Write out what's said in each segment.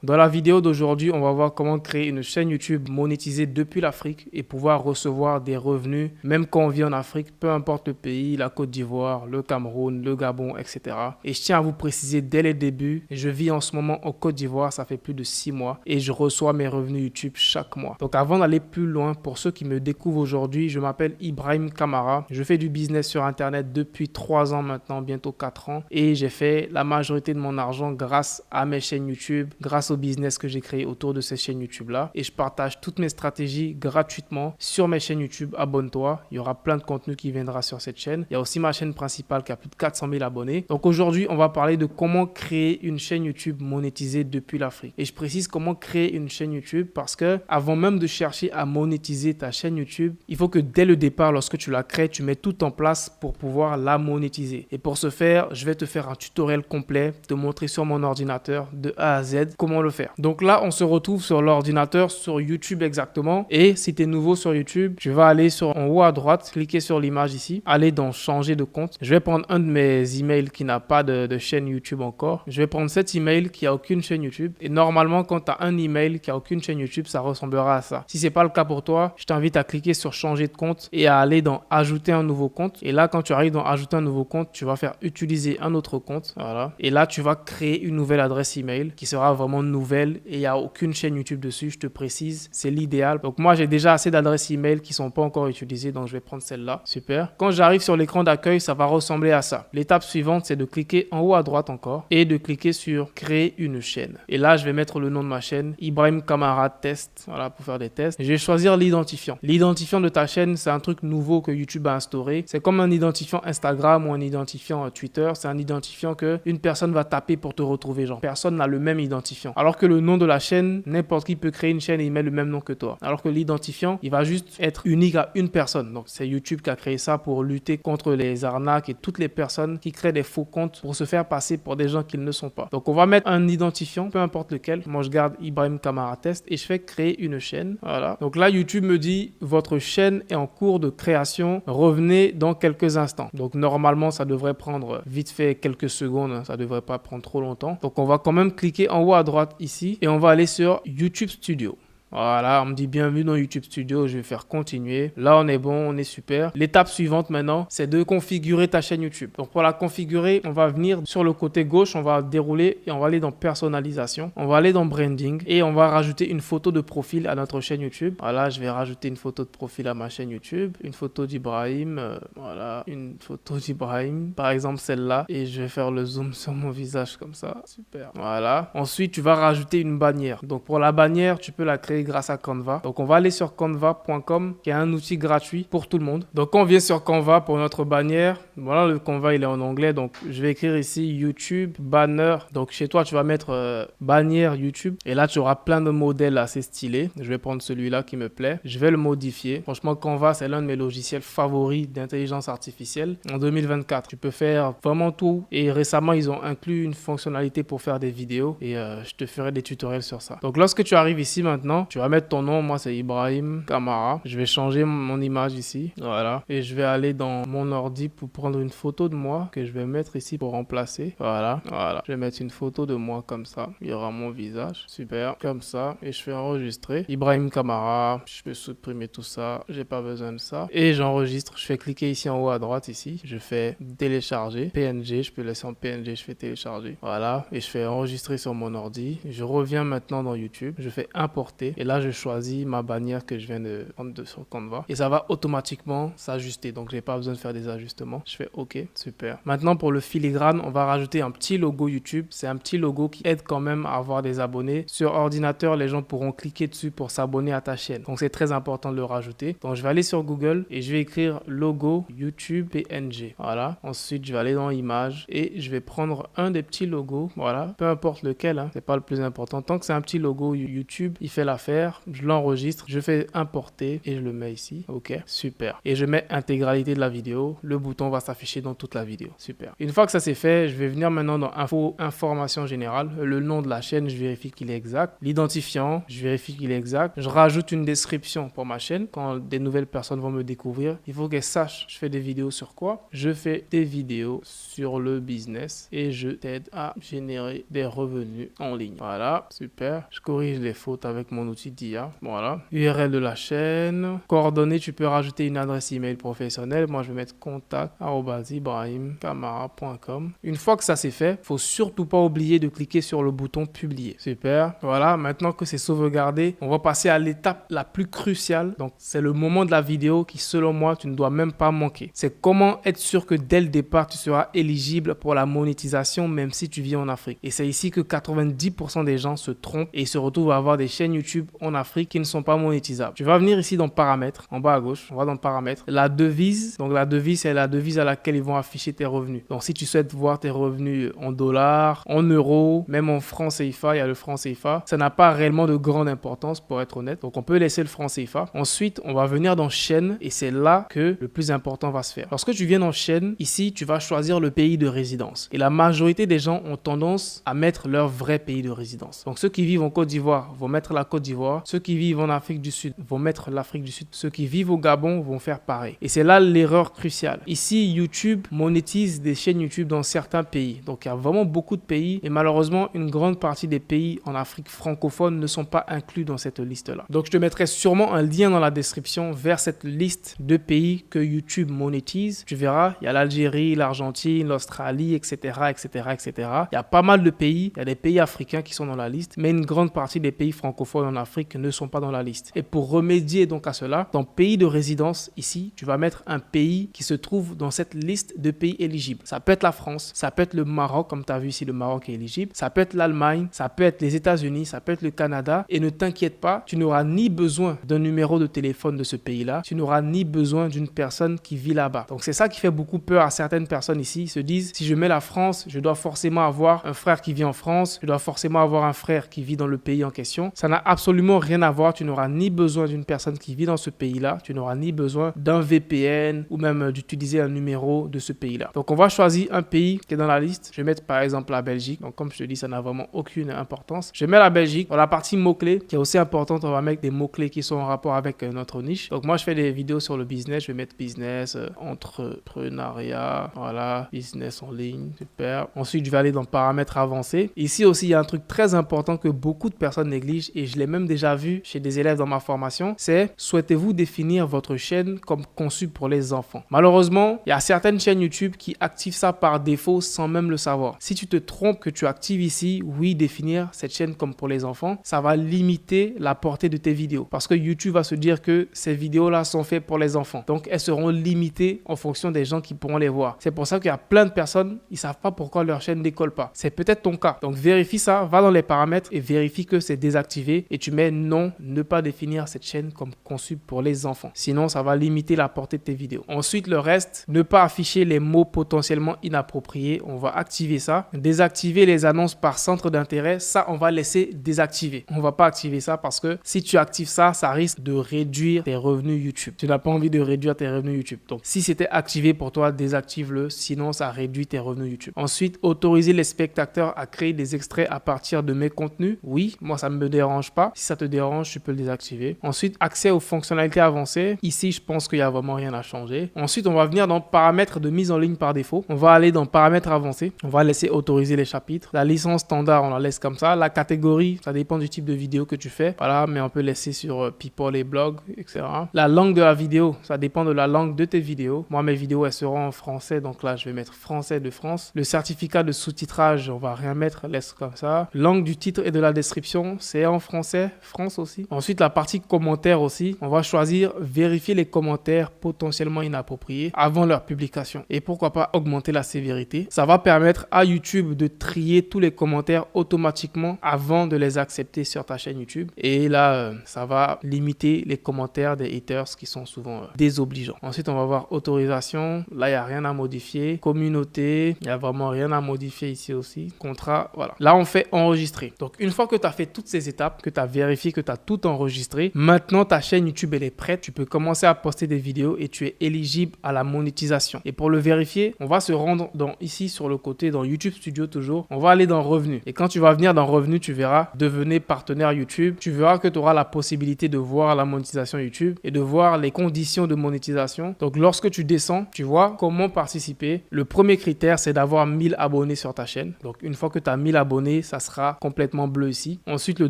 Dans la vidéo d'aujourd'hui, on va voir comment créer une chaîne YouTube monétisée depuis l'Afrique et pouvoir recevoir des revenus même quand on vit en Afrique, peu importe le pays, la Côte d'Ivoire, le Cameroun, le Gabon, etc. Et je tiens à vous préciser dès le début, je vis en ce moment en Côte d'Ivoire, ça fait plus de 6 mois et je reçois mes revenus YouTube chaque mois. Donc avant d'aller plus loin, pour ceux qui me découvrent aujourd'hui, je m'appelle Ibrahim Kamara. Je fais du business sur Internet depuis 3 ans maintenant, bientôt 4 ans. Et j'ai fait la majorité de mon argent grâce à mes chaînes YouTube, grâce au business que j'ai créé autour de ces chaînes YouTube là. Et je partage toutes mes stratégies gratuitement sur mes chaînes YouTube. Abonne-toi, il y aura plein de contenu qui viendra sur cette chaîne. Il y a aussi ma chaîne principale qui a plus de 400 000 abonnés. Donc aujourd'hui, on va parler de comment créer une chaîne YouTube monétisée depuis l'Afrique. Et je précise comment créer une chaîne YouTube parce que avant même de chercher à monétiser ta chaîne YouTube, il faut que dès le départ, lorsque tu la crées, tu mets tout en place pour pouvoir la monétiser. Et pour ce faire, je vais te faire un tutoriel complet, te montrer sur mon ordinateur de A à Z comment le faire. Donc là, on se retrouve sur l'ordinateur, sur YouTube exactement. Et si tu es nouveau sur YouTube, tu vas aller en haut à droite, cliquer sur l'image ici, aller dans changer de compte. Je vais prendre un de mes emails qui n'a pas de chaîne YouTube encore. Je vais prendre cet email qui a aucune chaîne YouTube. Et normalement, quand tu as un email qui a aucune chaîne YouTube, ça ressemblera à ça. Si c'est pas le cas pour toi, je t'invite à cliquer sur changer de compte et à aller dans ajouter un nouveau compte. Et là, quand tu arrives dans ajouter un nouveau compte, tu vas faire utiliser un autre compte. Voilà. Et là, tu vas créer une nouvelle adresse email qui sera vraiment nouvelle et il n'y a aucune chaîne YouTube dessus. Je te précise, c'est l'idéal. Donc moi, j'ai déjà assez d'adresses email qui sont pas encore utilisées, donc je vais prendre celle-là. Super. Quand j'arrive sur l'écran d'accueil, ça va ressembler à ça. L'étape suivante, c'est de cliquer en haut à droite encore et de cliquer sur créer une chaîne. Et là, je vais mettre le nom de ma chaîne, Ibrahim Kamara Test, voilà, pour faire des tests. Je vais choisir l'identifiant. L'identifiant de ta chaîne, c'est un truc nouveau que YouTube a instauré. C'est comme un identifiant Instagram ou un identifiant Twitter. C'est un identifiant que une personne va taper pour te retrouver. Genre, personne n'a le même identifiant. Alors que le nom de la chaîne, n'importe qui peut créer une chaîne et il met le même nom que toi. Alors que l'identifiant, il va juste être unique à une personne. Donc, c'est YouTube qui a créé ça pour lutter contre les arnaques et toutes les personnes qui créent des faux comptes pour se faire passer pour des gens qu'ils ne sont pas. Donc, on va mettre un identifiant, peu importe lequel. Moi, je garde Ibrahim Kamara Test et je fais créer une chaîne. Voilà. Donc là, YouTube me dit, votre chaîne est en cours de création. Revenez dans quelques instants. Donc, normalement, ça devrait prendre vite fait quelques secondes. Ça devrait pas prendre trop longtemps. Donc, on va quand même cliquer en haut à droite ici et on va aller sur YouTube Studio. Voilà, on me dit bienvenue dans YouTube Studio, je vais faire continuer. Là, on est bon, on est super. L'étape suivante maintenant, c'est de configurer ta chaîne YouTube. Donc pour la configurer, on va venir sur le côté gauche, on va dérouler et on va aller dans personnalisation. On va aller dans branding et on va rajouter une photo de profil à notre chaîne YouTube. Voilà, je vais rajouter une photo de profil à ma chaîne YouTube. Une photo d'Ibrahim, voilà, une photo d'Ibrahim, par exemple celle-là. Et je vais faire le zoom sur mon visage comme ça. Super. Voilà. Ensuite, tu vas rajouter une bannière. Donc pour la bannière, tu peux la créer grâce à Canva. Donc on va aller sur canva.com qui est un outil gratuit pour tout le monde. Donc on vient sur Canva pour notre bannière. Voilà, le Canva il est en anglais, donc je vais écrire ici YouTube banner. Donc chez toi tu vas mettre bannière YouTube et là tu auras plein de modèles assez stylés. Je vais prendre celui-là qui me plaît. Je vais le modifier. Franchement Canva c'est l'un de mes logiciels favoris d'intelligence artificielle en 2024. Tu peux faire vraiment tout et récemment ils ont inclus une fonctionnalité pour faire des vidéos et je te ferai des tutoriels sur ça. Donc lorsque tu arrives ici maintenant, tu vas mettre ton nom, moi c'est Ibrahim Kamara. Je vais changer mon image ici, voilà. Et je vais aller dans mon ordi pour prendre une photo de moi que je vais mettre ici pour remplacer. Voilà, voilà. Je vais mettre une photo de moi comme ça. Il y aura mon visage, super, comme ça. Et je fais enregistrer. Ibrahim Kamara, je peux supprimer tout ça, j'ai pas besoin de ça. Et j'enregistre, je fais cliquer ici en haut à droite ici. Je fais télécharger, PNG, je peux laisser en PNG, je fais télécharger. Voilà, et je fais enregistrer sur mon ordi. Je reviens maintenant dans YouTube, je fais importer. Et là, je choisis ma bannière que je viens de prendre sur Canva. Et ça va automatiquement s'ajuster. Donc, j'ai pas besoin de faire des ajustements. Je fais OK, super. Maintenant, pour le filigrane, on va rajouter un petit logo YouTube. C'est un petit logo qui aide quand même à avoir des abonnés. Sur ordinateur, les gens pourront cliquer dessus pour s'abonner à ta chaîne. Donc, c'est très important de le rajouter. Donc, je vais aller sur Google et je vais écrire logo YouTube PNG. Voilà. Ensuite, je vais aller dans images et je vais prendre un des petits logos. Voilà. Peu importe lequel, hein. C'est pas le plus important. Tant que c'est un petit logo YouTube, il fait l'affaire. faire, je l'enregistre, je fais importer et je le mets ici. Ok, super. Et je mets intégralité de la vidéo. Le bouton va s'afficher dans toute la vidéo. Super. Une fois que ça c'est fait, je vais venir maintenant dans info, information générale. Le nom de la chaîne, je vérifie qu'il est exact. L'identifiant, je vérifie qu'il est exact. Je rajoute une description pour ma chaîne. Quand des nouvelles personnes vont me découvrir, il faut qu'elles sachent je fais des vidéos sur quoi. Je fais des vidéos sur le business et je t'aide à générer des revenus en ligne. Voilà, super. Je corrige les fautes avec mon outil d'IA. Voilà. URL de la chaîne. Coordonnées, tu peux rajouter une adresse email professionnelle. Moi, je vais mettre contact@ibrahimkamara.com. Une fois que ça c'est fait, faut surtout pas oublier de cliquer sur le bouton publier. Super. Voilà, maintenant que c'est sauvegardé, on va passer à l'étape la plus cruciale. Donc, c'est le moment de la vidéo qui, selon moi, tu ne dois même pas manquer. C'est comment être sûr que dès le départ, tu seras éligible pour la monétisation, même si tu vis en Afrique. Et c'est ici que 90% des gens se trompent et se retrouvent à avoir des chaînes YouTube en Afrique qui ne sont pas monétisables. Tu vas venir ici dans paramètres, en bas à gauche, on va dans paramètres. La devise, donc la devise, c'est la devise à laquelle ils vont afficher tes revenus. Donc, si tu souhaites voir tes revenus en dollars, en euros, même en francs CFA, il y a le franc CFA. Ça n'a pas réellement de grande importance pour être honnête. Donc, on peut laisser le franc CFA. Ensuite, on va venir dans chaîne et c'est là que le plus important va se faire. Lorsque tu viens dans chaîne, ici, tu vas choisir le pays de résidence. Et la majorité des gens ont tendance à mettre leur vrai pays de résidence. Donc, ceux qui vivent en Côte d'Ivoire vont mettre la Côte d'Ivoire. Ceux qui vivent en Afrique du Sud vont mettre l'Afrique du Sud. Ceux qui vivent au Gabon vont faire pareil. Et c'est là l'erreur cruciale. Ici, YouTube monétise des chaînes YouTube dans certains pays. Donc, il y a vraiment beaucoup de pays et malheureusement, une grande partie des pays en Afrique francophone ne sont pas inclus dans cette liste-là. Donc, je te mettrai sûrement un lien dans la description vers cette liste de pays que YouTube monétise. Tu verras, il y a l'Algérie, l'Argentine, l'Australie, etc., etc., etc. Il y a pas mal de pays. Il y a des pays africains qui sont dans la liste, mais une grande partie des pays francophones en Afrique ne sont pas dans la liste. Et pour remédier donc à cela, dans pays de résidence, ici, tu vas mettre un pays qui se trouve dans cette liste de pays éligibles. Ça peut être la France, ça peut être le Maroc, comme tu as vu ici, le Maroc est éligible. Ça peut être l'Allemagne, ça peut être les États-Unis, ça peut être le Canada. Et ne t'inquiète pas, tu n'auras ni besoin d'un numéro de téléphone de ce pays-là, tu n'auras ni besoin d'une personne qui vit là-bas. Donc c'est ça qui fait beaucoup peur à certaines personnes ici. Ils se disent, si je mets la France, je dois forcément avoir un frère qui vit en France, je dois forcément avoir un frère qui vit dans le pays en question. Ça n'a absolument rien à voir. Tu n'auras ni besoin d'une personne qui vit dans ce pays-là, tu n'auras ni besoin d'un VPN ou même d'utiliser un numéro de ce pays-là. Donc on va choisir un pays qui est dans la liste. Je vais mettre par exemple la Belgique. Donc comme je te dis, ça n'a vraiment aucune importance. Je mets la Belgique. Dans la partie mots-clés qui est aussi importante, on va mettre des mots-clés qui sont en rapport avec notre niche. Donc moi, je fais des vidéos sur le business. Je vais mettre business, entrepreneuriat, voilà, business en ligne, super. Ensuite, je vais aller dans paramètres avancés. Ici aussi, il y a un truc très important que beaucoup de personnes négligent et je l'ai même déjà vu chez des élèves dans ma formation. C'est souhaitez-vous définir votre chaîne comme conçue pour les enfants? Malheureusement, il y a certaines chaînes YouTube qui activent ça par défaut sans même le savoir. Si tu te trompes que tu actives ici, oui, définir cette chaîne comme pour les enfants, ça va limiter la portée de tes vidéos parce que YouTube va se dire que ces vidéos-là sont faites pour les enfants. Donc, elles seront limitées en fonction des gens qui pourront les voir. C'est pour ça qu'il y a plein de personnes, ils savent pas pourquoi leur chaîne décolle pas. C'est peut-être ton cas. Donc, vérifie ça, va dans les paramètres et vérifie que c'est désactivé et tu mets non, ne pas définir cette chaîne comme conçue pour les enfants. Sinon, ça va limiter la portée de tes vidéos. Ensuite, le reste, ne pas afficher les mots potentiellement inappropriés. On va activer ça. Désactiver les annonces par centre d'intérêt. Ça, on va laisser désactiver. On va pas activer ça parce que si tu actives ça, ça risque de réduire tes revenus YouTube. Tu n'as pas envie de réduire tes revenus YouTube. Donc, si c'était activé pour toi, désactive-le. Sinon, ça réduit tes revenus YouTube. Ensuite, autoriser les spectateurs à créer des extraits à partir de mes contenus. Oui, moi, ça ne me dérange pas. Si ça te dérange, tu peux le désactiver. Ensuite, accès aux fonctionnalités avancées. Ici, je pense qu'il n'y a vraiment rien à changer. Ensuite, on va venir dans paramètres de mise en ligne par défaut. On va aller dans paramètres avancés. On va laisser autoriser les chapitres. La licence standard, on la laisse comme ça. La catégorie, ça dépend du type de vidéo que tu fais. Voilà, mais on peut laisser sur People et blogs, etc. La langue de la vidéo, ça dépend de la langue de tes vidéos. Moi, mes vidéos, elles seront en français. Donc là, je vais mettre français de France. Le certificat de sous-titrage, on va rien mettre, laisse comme ça. Langue du titre et de la description, c'est en français, France aussi. Ensuite, la partie commentaires aussi, on va choisir vérifier les commentaires potentiellement inappropriés avant leur publication. Et pourquoi pas augmenter la sévérité. Ça va permettre à YouTube de trier tous les commentaires automatiquement avant de les accepter sur ta chaîne YouTube. Et là, ça va limiter les commentaires des haters qui sont souvent désobligeants. Ensuite, on va voir autorisation. Là, il n'y a rien à modifier. Communauté, il n'y a vraiment rien à modifier ici aussi. Contrat, voilà. Là, on fait enregistrer. Donc, une fois que tu as fait toutes ces étapes, que tu as vérifié vérifier que tu as tout enregistré. Maintenant, ta chaîne YouTube, elle est prête. Tu peux commencer à poster des vidéos et tu es éligible à la monétisation. Et pour le vérifier, on va se rendre ici sur le côté, dans YouTube Studio toujours. On va aller dans Revenus. Et quand tu vas venir dans Revenus, tu verras Devenez partenaire YouTube. Tu verras que tu auras la possibilité de voir la monétisation YouTube et de voir les conditions de monétisation. Donc, lorsque tu descends, tu vois comment participer. Le premier critère, c'est d'avoir 1000 abonnés sur ta chaîne. Donc, une fois que tu as 1000 abonnés, ça sera complètement bleu ici. Ensuite, le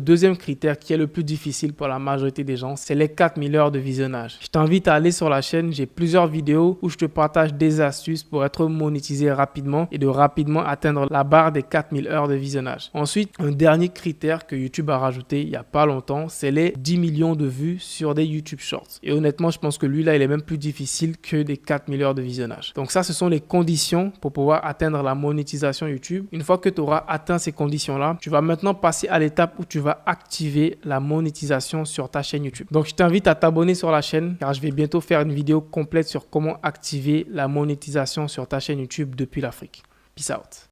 deuxième critère qui est le plus difficile pour la majorité des gens, c'est les 4000 heures de visionnage. Je t'invite à aller sur la chaîne. J'ai plusieurs vidéos où je te partage des astuces pour être monétisé rapidement et de rapidement atteindre la barre des 4000 heures de visionnage. Ensuite, un dernier critère que YouTube a rajouté il n'y a pas longtemps, c'est les 10 millions de vues sur des YouTube Shorts. Et honnêtement, je pense que lui là, il est même plus difficile que des 4000 heures de visionnage. Donc ça, ce sont les conditions pour pouvoir atteindre la monétisation YouTube. Une fois que tu auras atteint ces conditions-là, tu vas maintenant passer à l'étape où tu vas activer la monétisation sur ta chaîne YouTube. Donc, je t'invite à t'abonner sur la chaîne car je vais bientôt faire une vidéo complète sur comment activer la monétisation sur ta chaîne YouTube depuis l'Afrique. Peace out.